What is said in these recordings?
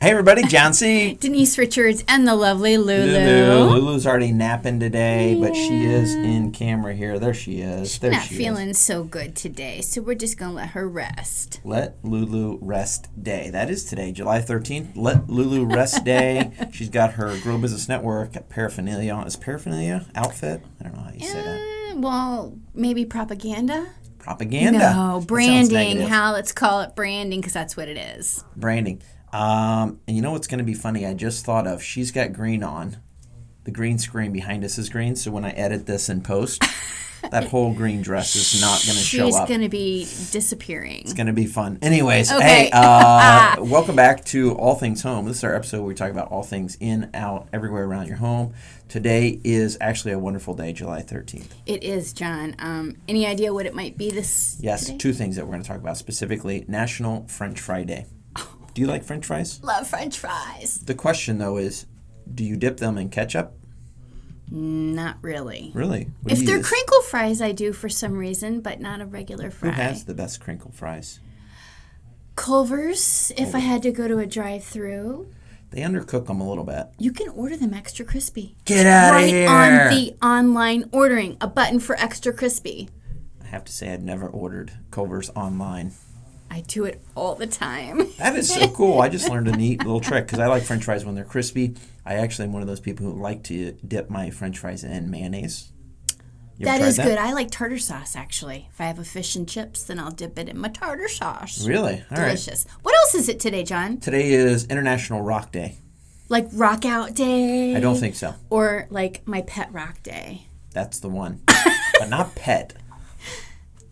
Hey everybody, John C. Denise Richards and the lovely Lulu. Lulu's already napping today, but she is in camera here. There she is. She's not feeling so good today, so we're just going to let her rest. Let Lulu rest day. That is today, July 13th. Let Lulu rest day. She's got her Grow Business Network paraphernalia on. Is paraphernalia outfit? I don't know how you say that. Well, maybe propaganda? Propaganda. No, branding. Let's call it branding because that's what it is. Branding. And you know what's going to be funny? I just thought of, she's got green on. The green screen behind us is green, so when I edit this in post, that whole green dress is not going to show up. She's going to be disappearing. It's going to be fun. Anyways, okay. Hey, welcome back to All Things Home. This is our episode where we talk about all things in, out, everywhere around your home. Today is actually a wonderful day, July 13th. It is, John. Any idea what it might be Yes, today? Two things that we're going to talk about, specifically National French Fry Day. Do you like French fries? Love French fries. The question, though, is do you dip them in ketchup? Not really. Really? If they're crinkle fries, I do for some reason, but not a regular fry. Who has the best crinkle fries? Culver's, if I had to go to a drive-thru. They undercook them a little bit. You can order them extra crispy. Get out of here! Right on the online ordering, a button for extra crispy. I have to say I've never ordered Culver's online. I do it all the time. That is so cool. I just learned a neat little trick because I like French fries when they're crispy. I actually am one of those people who like to dip my French fries in mayonnaise. That is good. I like tartar sauce, actually. If I have a fish and chips, then I'll dip it in my tartar sauce. Really? All Delicious. Right. What else is it today, John? Today is International Rock Day. Like Rock Out Day? I don't think so. Or like my pet rock day? That's the one. But not pet.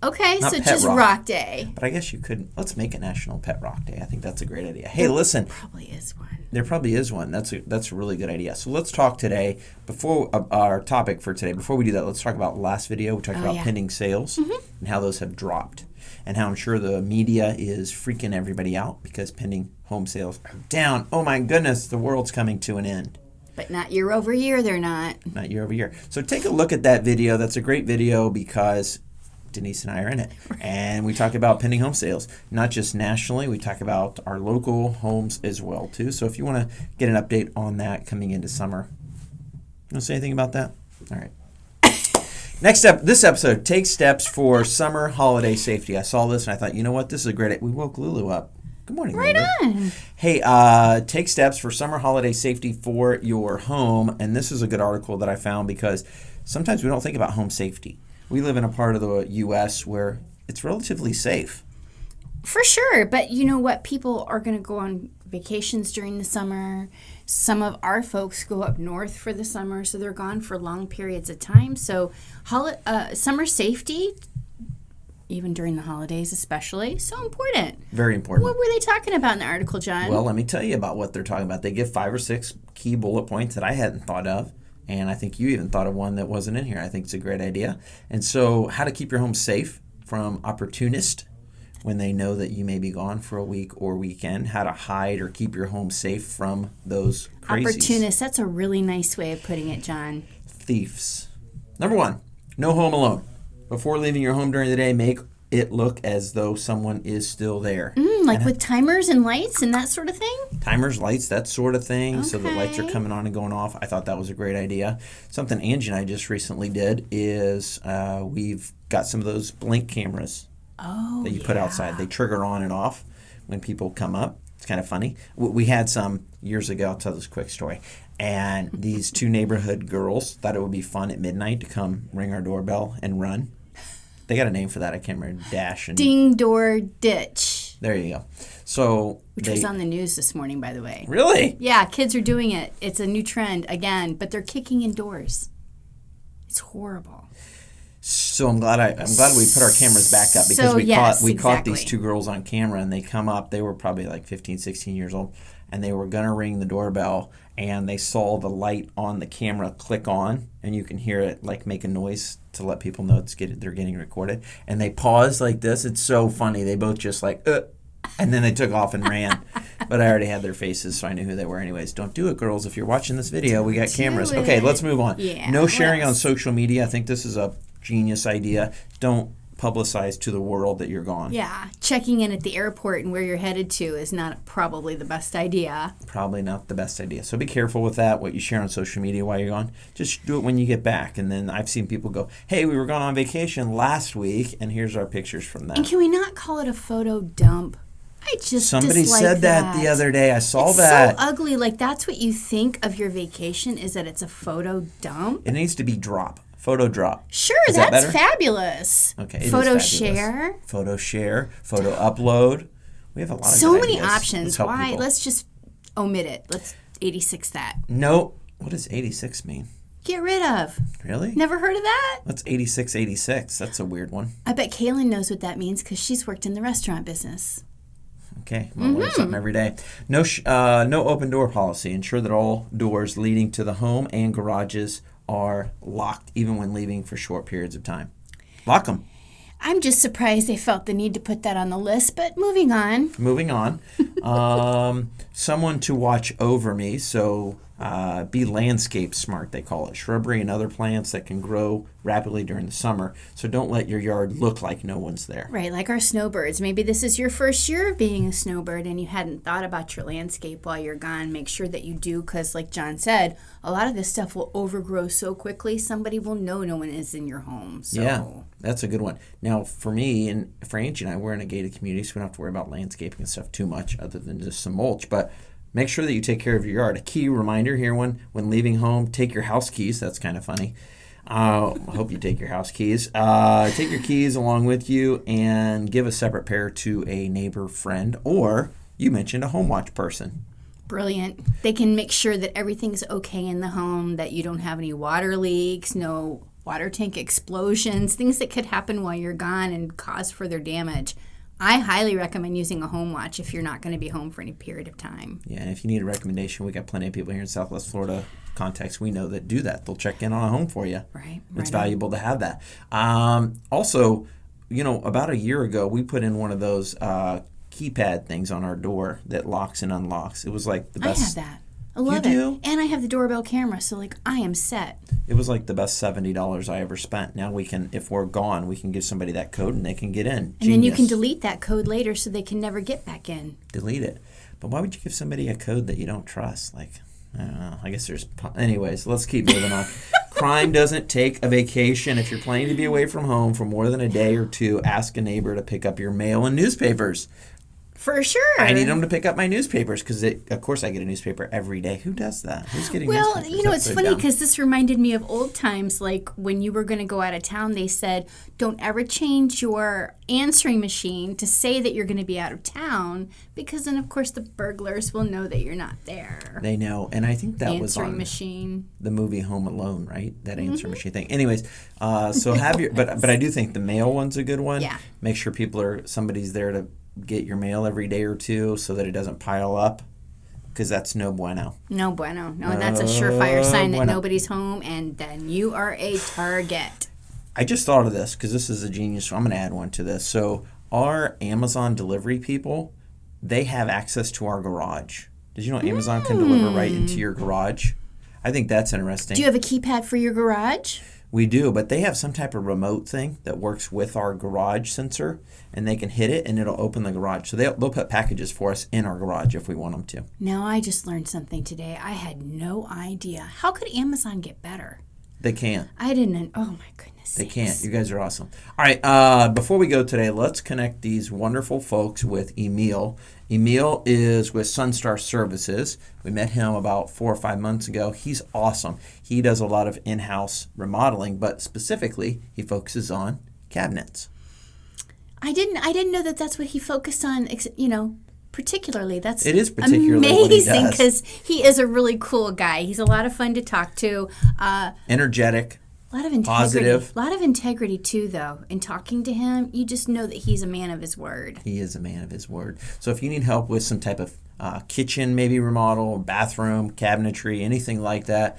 Okay, not so pet just rock day. But I guess you could. Let's make it National Pet Rock Day. I think that's a great idea. Hey, listen. There probably is one. There probably is one. That's a really good idea. So let's talk today, before our topic for today, before we do that, let's talk about last video. We talked about pending sales and how those have dropped and how I'm sure the media is freaking everybody out because pending home sales are down. Oh my goodness, the world's coming to an end. But not year over year, they're not. Not year over year. So take a look at that video. That's a great video because Denise and I are in it. And we talk about pending home sales, not just nationally. We talk about our local homes as well, too. So if you want to get an update on that coming into summer. You want to say anything about that? All right. Next up, this episode, take steps for summer holiday safety. I saw this and I thought, you know what? This is a great. We woke Lulu up. Good morning, Lulu. Right on. Hey, take steps for summer holiday safety for your home. And this is a good article that I found because sometimes we don't think about home safety. We live in a part of the U.S. where it's relatively safe. For sure. But you know what? People are going to go on vacations during the summer. Some of our folks go up north for the summer, so they're gone for long periods of time. So summer safety, even during the holidays especially, so important. Very important. What were they talking about in the article, John? Well, let me tell you about what they're talking about. They give 5 or 6 key bullet points that I hadn't thought of. And I think you even thought of one that wasn't in here. I think it's a great idea. And so how to keep your home safe from opportunists when they know that you may be gone for a week or weekend. How to hide or keep your home safe from those crazies. Opportunists, that's a really nice way of putting it, John. Thieves. Number 1, no home alone. Before leaving your home during the day, make it look as though someone is still there. Like with timers and lights and that sort of thing? Timers, lights, that sort of thing. Okay. So the lights are coming on and going off. I thought that was a great idea. Something Angie and I just recently did is we've got some of those blink cameras that you put outside. They trigger on and off when people come up. It's kind of funny. We had some years ago. I'll tell this quick story. And these 2 neighborhood girls thought it would be fun at midnight to come ring our doorbell and run. They got a name for that. I can't remember. Dash and Ding door ditch. There you go. So Which was on the news this morning, by the way. Really? Yeah, kids are doing it. It's a new trend again, but they're kicking indoors. It's horrible. So I'm glad we put our cameras back up because we caught these 2 girls on camera and they come up. They were probably like 15, 16 years old and they were gonna ring the doorbell and they saw the light on the camera click on and you can hear it like make a noise to let people know they're getting recorded. And they paused like this. It's so funny. They both just like and then they took off and ran. But I already had their faces, so I knew who they were anyways. Don't do it, girls. If you're watching this video, we got cameras. Okay, let's move on. Yeah, no sharing on social media. I think this is a genius idea. Don't publicized to the world that you're gone. Yeah, checking in at the airport and where you're headed to is not probably the best idea. Probably not the best idea. So be careful with that, what you share on social media while you're gone. Just do it when you get back. And then I've seen people go, hey, we were gone on vacation last week, and here's our pictures from that. And can we not call it a photo dump? I just Somebody said that the other day. I saw that. It's so ugly. Like, that's what you think of your vacation, is that it's a photo dump? It needs to be drop. Photo drop. Sure, Is that's that fabulous. Okay, photo share. Photo share. Photo upload. We have a lot of so many ideas. options. Why? Let's just omit it. Let's 86 that. No. What does 86 mean? Get rid of. Really? Never heard of that? What's 8686? That's a weird one. I bet Kaylin knows what that means because she's worked in the restaurant business. Okay, well, learn something every day. No open door policy. Ensure that all doors leading to the home and garages are locked, even when leaving for short periods of time. Lock them. I'm just surprised they felt the need to put that on the list, but moving on. Moving on. Someone to watch over me, so be landscape smart, they call it. Shrubbery and other plants that can grow rapidly during the summer, so don't let your yard look like no one's there. Right, like our snowbirds. Maybe this is your first year of being a snowbird and you hadn't thought about your landscape while you're gone. Make sure that you do, because like John said, a lot of this stuff will overgrow so quickly, somebody will know no one is in your home. So. Yeah, that's a good one. Now, for me and for Angie and I, we're in a gated community, so we don't have to worry about landscaping and stuff too much other than just some mulch, but make sure that you take care of your yard. A key reminder here when leaving home, take your house keys. That's kind of funny. I hope you take your house keys. Take your keys along with you and give a separate pair to a neighbor, friend, or you mentioned a home watch person. Brilliant. They can make sure that everything's okay in the home, that you don't have any water leaks, no water tank explosions, things that could happen while you're gone and cause further damage. I highly recommend using a home watch if you're not going to be home for any period of time. Yeah, and if you need a recommendation, we got plenty of people here in Southwest Florida, contacts we know that do that. They'll check in on a home for you. Right. It's valuable to have that. Also, about a year ago, we put in one of those keypad things on our door that locks and unlocks. It was like the best. I have that. I love it. You do? And I have the doorbell camera, so I am set. It was like the best $70 I ever spent. Now we can, if we're gone, we can give somebody that code and they can get in. And then you can delete that code later so they can never get back in. Delete it. But why would you give somebody a code that you don't trust? I don't know. I guess there's... Anyways, let's keep moving on. Crime doesn't take a vacation. If you're planning to be away from home for more than a day or two, ask a neighbor to pick up your mail and newspapers. For sure. I need them to pick up my newspapers because, of course, I get a newspaper every day. Who does that? Who's getting newspapers? Well, it's funny because this reminded me of old times. Like when you were going to go out of town, they said, don't ever change your answering machine to say that you're going to be out of town because then, of course, the burglars will know that you're not there. They know. And I think that was on machine. The movie Home Alone, right? That answering machine thing. Anyways, so have your... But I do think the mail one's a good one. Yeah. Make sure somebody's there to get your mail every day or two so that it doesn't pile up, because that's no bueno. No bueno. No, that's a surefire sign that nobody's home, and then you are a target. I just thought of this because this is a genius. So I'm going to add one to this. So our Amazon delivery people, they have access to our garage. Did you know Amazon can deliver right into your garage? I think that's interesting. Do you have a keypad for your garage? We do, but they have some type of remote thing that works with our garage sensor, and they can hit it, and it'll open the garage. So they'll put packages for us in our garage if we want them to. Now, I just learned something today. I had no idea. How could Amazon get better? They can't. I didn't. Oh, my goodness. They can't. You guys are awesome. All right, before we go today, let's connect these wonderful folks with Emil. Emil is with Sunstar Services. We met him about 4 or 5 months ago. He's awesome. He does a lot of in-house remodeling, but specifically, he focuses on cabinets. I didn't know that that's what he focused on, particularly. It is particularly amazing because he is a really cool guy. He's a lot of fun to talk to. Energetic. A lot of integrity. Positive. A lot of integrity, too, though. In talking to him, you just know that he's a man of his word. He is a man of his word. So if you need help with some type of kitchen, maybe remodel, bathroom, cabinetry, anything like that,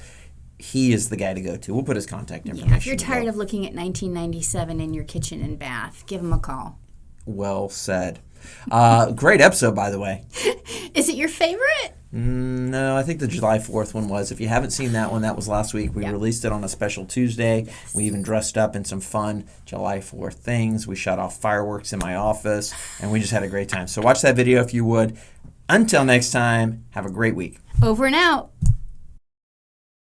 he is the guy to go to. We'll put his contact information. Yeah, if you're tired of looking at 1997 in your kitchen and bath, give him a call. Well said. Great episode, by the way. Is it your favorite? No, I think the July 4th one was. If you haven't seen that one, that was last week. We released it on a special Tuesday. Yes. We even dressed up in some fun July 4th things. We shot off fireworks in my office, and we just had a great time. So watch that video if you would. Until next time, have a great week. Over and out.